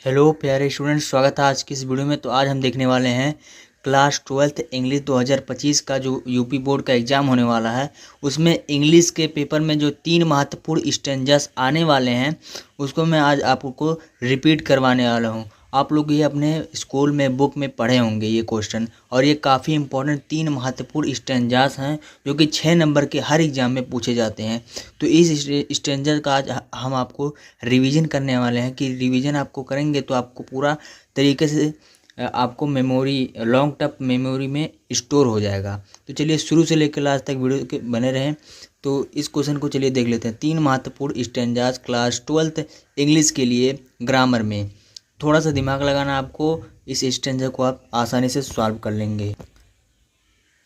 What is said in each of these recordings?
Hello प्यारे students, स्वागत है आज की इस वीडियो में। तो आज हम देखने वाले हैं क्लास 12th इंग्लिश 2025 का जो यूपी बोर्ड का एग्ज़ाम होने वाला है, उसमें इंग्लिश के पेपर में जो 3 महत्वपूर्ण स्टेंजास आने वाले हैं उसको मैं आज आपको रिपीट करवाने वाला हूं। आप लोग ये अपने स्कूल में बुक में पढ़े होंगे ये क्वेश्चन, और ये काफ़ी इंपॉर्टेंट 3 महत्वपूर्ण स्टेंजास हैं जो कि 6 नंबर के हर एग्ज़ाम में पूछे जाते हैं। तो इस स्टेंजर का आज हम आपको रिवीजन करने वाले हैं कि रिवीजन आपको करेंगे तो आपको पूरा तरीके से आपको मेमोरी लॉन्ग टर्म मेमोरी में स्टोर हो जाएगा। तो चलिए शुरू से लेकर लास्ट तक वीडियो के बने रहें। तो इस क्वेश्चन को चलिए देख लेते हैं। 3 महत्वपूर्ण स्टेंजास क्लास 12th इंग्लिश के लिए ग्रामर में। थोड़ा सा दिमाग लगाना आपको, इस स्टेंजा को आप आसानी से सॉल्व कर लेंगे।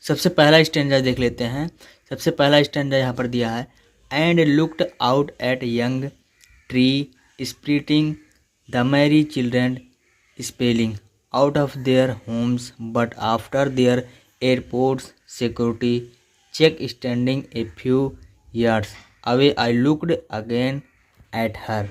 सबसे पहला स्टेंजा देख लेते हैं। सबसे पहला स्टेंजा यहाँ पर दिया है, and looked out at young tree sprinting the merry children spilling out of their homes, but after their airport's security check standing a few yards away, I looked again at her.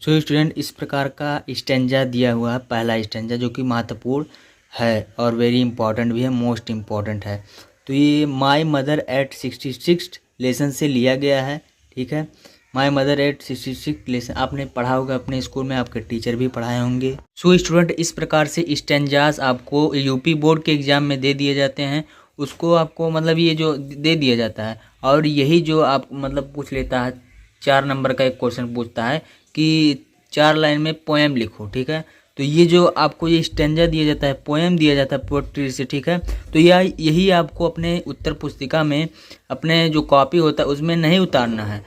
So student, इस प्रकार का stanza दिया हुआ है, पहला stanza जो कि महत्वपूर्ण है और वेरी इंपॉर्टेंट भी है, मोस्ट इम्पॉर्टेंट है। तो ये माई मदर एट 66 लेसन से लिया गया है। ठीक है, माई मदर एट 66 लेसन आपने पढ़ा होगा अपने स्कूल में, आपके टीचर भी पढ़ाए होंगे। सो स्टूडेंट, इस प्रकार से स्टेंजास आपको यूपी बोर्ड के एग्ज़ाम में दे दिए जाते हैं। उसको आपको मतलब ये जो दे दिया जाता है, और यही जो आप मतलब पूछ लेता है, 4 नंबर का एक क्वेश्चन पूछता है कि 4 लाइन में पोएम लिखो। ठीक है, तो ये जो आपको ये स्टेंजा दिया जाता है, पोएम दिया जाता है पोएट्री से। ठीक है, तो यही आपको अपने उत्तर पुस्तिका में अपने जो कॉपी होता है उसमें नहीं उतारना है।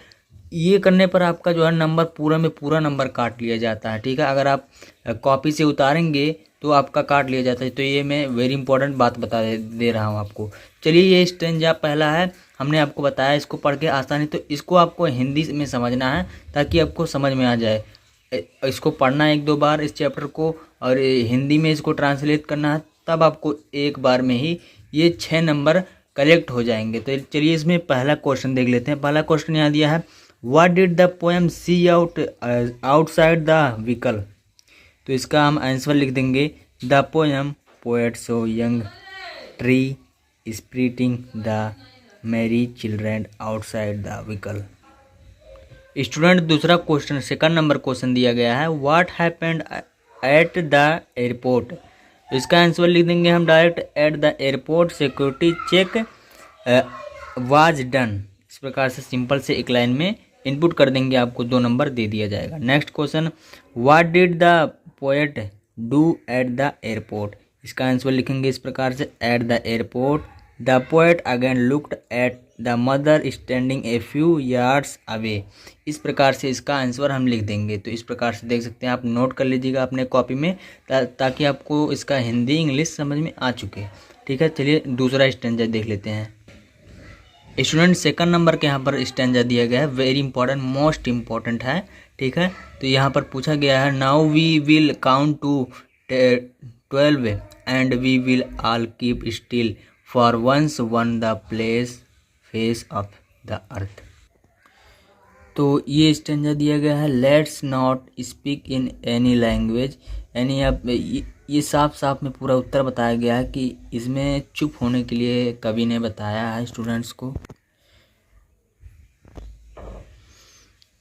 ये करने पर आपका जो है नंबर पूरा में पूरा नंबर काट लिया जाता है। ठीक है, अगर आप कॉपी से उतारेंगे तो आपका काट लिया जाता है। तो ये मैं वेरी इंपॉर्टेंट बात बता दे रहा हूँ आपको। चलिए, ये स्टेंजा पहला है, हमने आपको बताया इसको पढ़ के आसानी। तो इसको आपको हिंदी में समझना है ताकि आपको समझ में आ जाए। इसको पढ़ना 1-2 बार इस चैप्टर को, और हिंदी में इसको ट्रांसलेट करना है, तब आपको एक बार में ही ये 6 नंबर कलेक्ट हो जाएंगे। तो चलिए इसमें पहला क्वेश्चन देख लेते हैं। पहला क्वेश्चन यहाँ दिया है, What did the poem see outside the vehicle? तो इसका हम आंसर लिख देंगे, the poem poet so young tree sprinting the merry children outside the vehicle. Student, दूसरा क्वेश्चन सेकंड नंबर क्वेश्चन दिया गया है, what happened at the airport. तो इसका आंसर लिख देंगे हम direct, at the airport security check was done. इस प्रकार से सिंपल से एक लाइन में इनपुट कर देंगे, आपको 2 नंबर दे दिया जाएगा। Next question, what did the poet do at the airport. इसका आंसर लिखेंगे इस प्रकार से, eight the airport the poet again looked at the mother standing a few yards away. इस प्रकार से इसका आंसर हम लिख देंगे। तो इस प्रकार से देख सकते हैं, आप नोट कर लीजिएगा अपने कॉपी में ताकि आपको इसका हिंदी इंग्लिश समझ में आ चुके। ठीक है, चलिए दूसरा स्टेंजा देख लेते हैं। स्टूडेंट, सेकंड नंबर के यहाँ पर स्टेंजा दिया गया है, वेरी इंपॉर्टेंट, मोस्ट इम्पॉर्टेंट है। ठीक है, तो यहाँ पर पूछा गया है, now we will count to 12 and we will all keep still for once one the face of the earth. तो ये स्टेंजा दिया गया है, let's not speak in any language. यानी अब ये साफ साफ में पूरा उत्तर बताया गया है कि इसमें चुप होने के लिए कवि ने बताया है स्टूडेंट्स को।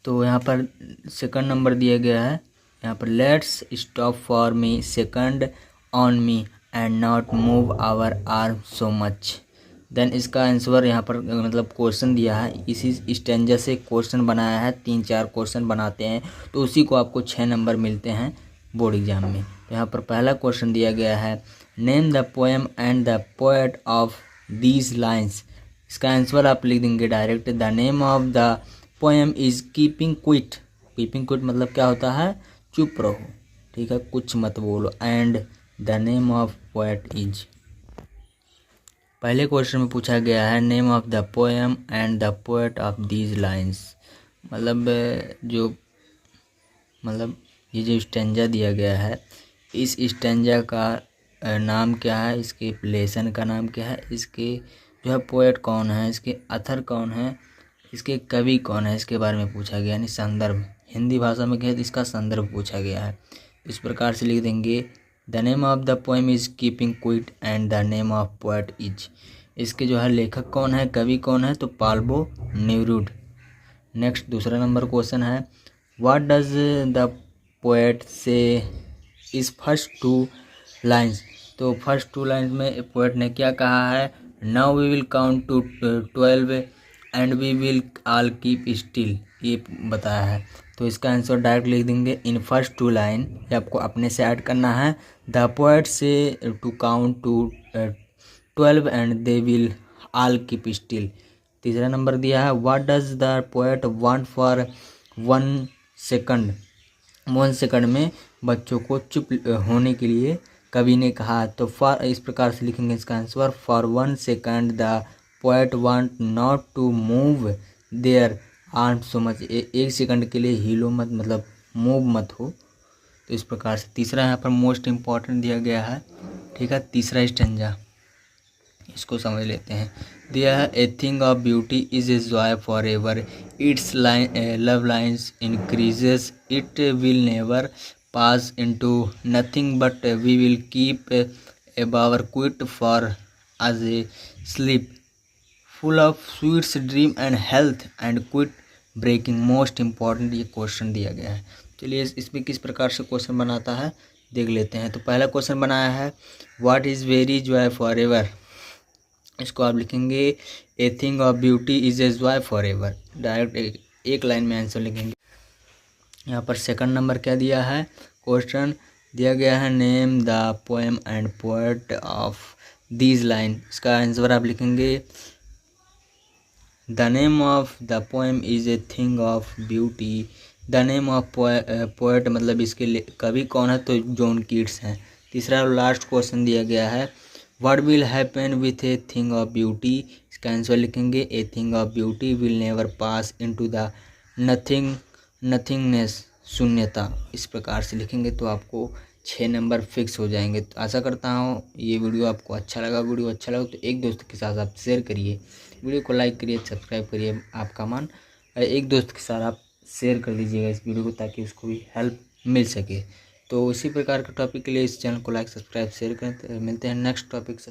तो यहाँ पर सेकंड नंबर दिया गया है, यहाँ पर let's stop for me second on me and not move our arm so much. Then इसका आंसर यहाँ पर मतलब क्वेश्चन दिया है, इसी स्टेंजा से क्वेश्चन बनाया है, 3-4 क्वेश्चन बनाते हैं तो उसी को आपको 6 नंबर मिलते हैं बोर्ड एग्जाम में। तो यहाँ पर पहला क्वेश्चन दिया गया है, name the poem and the poet of these lines. इसका आंसर आप लिख देंगे direct, the name of the poem is keeping quit. Keeping quit मतलब क्या होता है, चुप रहो। ठीक है, कुछ मत बोलो। And the name of poet is, पहले क्वेश्चन में पूछा गया है, name of the poem and the poet of these lines. मतलब ये जो स्टेंजा दिया गया है, इस स्टेंजा का नाम क्या है, इसके लेसन का नाम क्या है, इसके जो है पोएट कौन है, इसके अथर कौन है, इसके कवि कौन है, इसके बारे में पूछा गया, यानी संदर्भ हिंदी भाषा में कहे तो इसका संदर्भ पूछा गया है। इस प्रकार से लिख देंगे the name of the poem is keeping quit and the name of poet is. इसके जो है लेखक कौन है, कवि कौन है, तो पाल्बो नेरुदा। नेक्स्ट दूसरा नंबर क्वेश्चन है what does the poet say is first 2 lines. तो फर्स्ट 2 लाइन्स में पोएट ने क्या कहा है, now we will count to 12 and we will all keep still, ये बताया है। तो इसका आंसर डायरेक्ट लिख देंगे इन फर्स्ट 2 लाइन, ये आपको अपने से ऐड करना है। The poet say to count to 12 and they will all keep still. तीसरा नंबर दिया है what does the poet want for 1 second. 1 second में बच्चों को चुप होने के लिए कवि ने कहा। तो फॉर इस प्रकार से लिखेंगे इसका answer for 1 second the poet want not to move their arm so much. 1 second के लिए हिलो मत, मतलब मूव मत हो। तो इस प्रकार से तीसरा यहाँ पर मोस्ट इम्पॉर्टेंट दिया गया है, ठीक है। तीसरा स्टेंजा इसको समझ लेते हैं। दिया है a thing of beauty is a joy forever its loveliness increases it will never pass into nothing but we will keep a bower quiet for as a sleep full of sweets dream and health and quiet breaking. Most important ये question दिया गया है। चलिए इसमें किस प्रकार से question बनाता है देख लेते हैं। तो पहला क्वेश्चन बनाया है what is very Joy for ever. इसको आप लिखेंगे ए thing of beauty is a joy for ever. Direct एक लाइन में आंसर लिखेंगे। यहाँ पर सेकंड नंबर क्या दिया है, क्वेश्चन दिया गया है name the poem and poet of these line. इसका आंसर आप लिखेंगे the name of the poem is a thing of beauty. The name of poet मतलब इसके कवि कौन है, तो जॉन कीट्स हैं। तीसरा लास्ट क्वेश्चन दिया गया है what will happen with A thing of beauty. इसका आंसर लिखेंगे ए thing of beauty will never pass into the nothingness, शून्यता। इस प्रकार से लिखेंगे तो आपको 6 नंबर फिक्स हो जाएंगे। तो आशा करता हूँ ये वीडियो आपको अच्छा लगा। वीडियो अच्छा लगा तो एक दोस्त के साथ आप शेयर करिए, वीडियो को लाइक करिए, सब्सक्राइब करिए। आपका मान एक दोस्त के साथ आप शेयर कर दीजिएगा इस वीडियो को ताकि उसको भी हेल्प मिल सके। तो इसी प्रकार के टॉपिक के लिए इस चैनल को लाइक सब्सक्राइब शेयर करें। मिलते हैं नेक्स्ट टॉपिक से।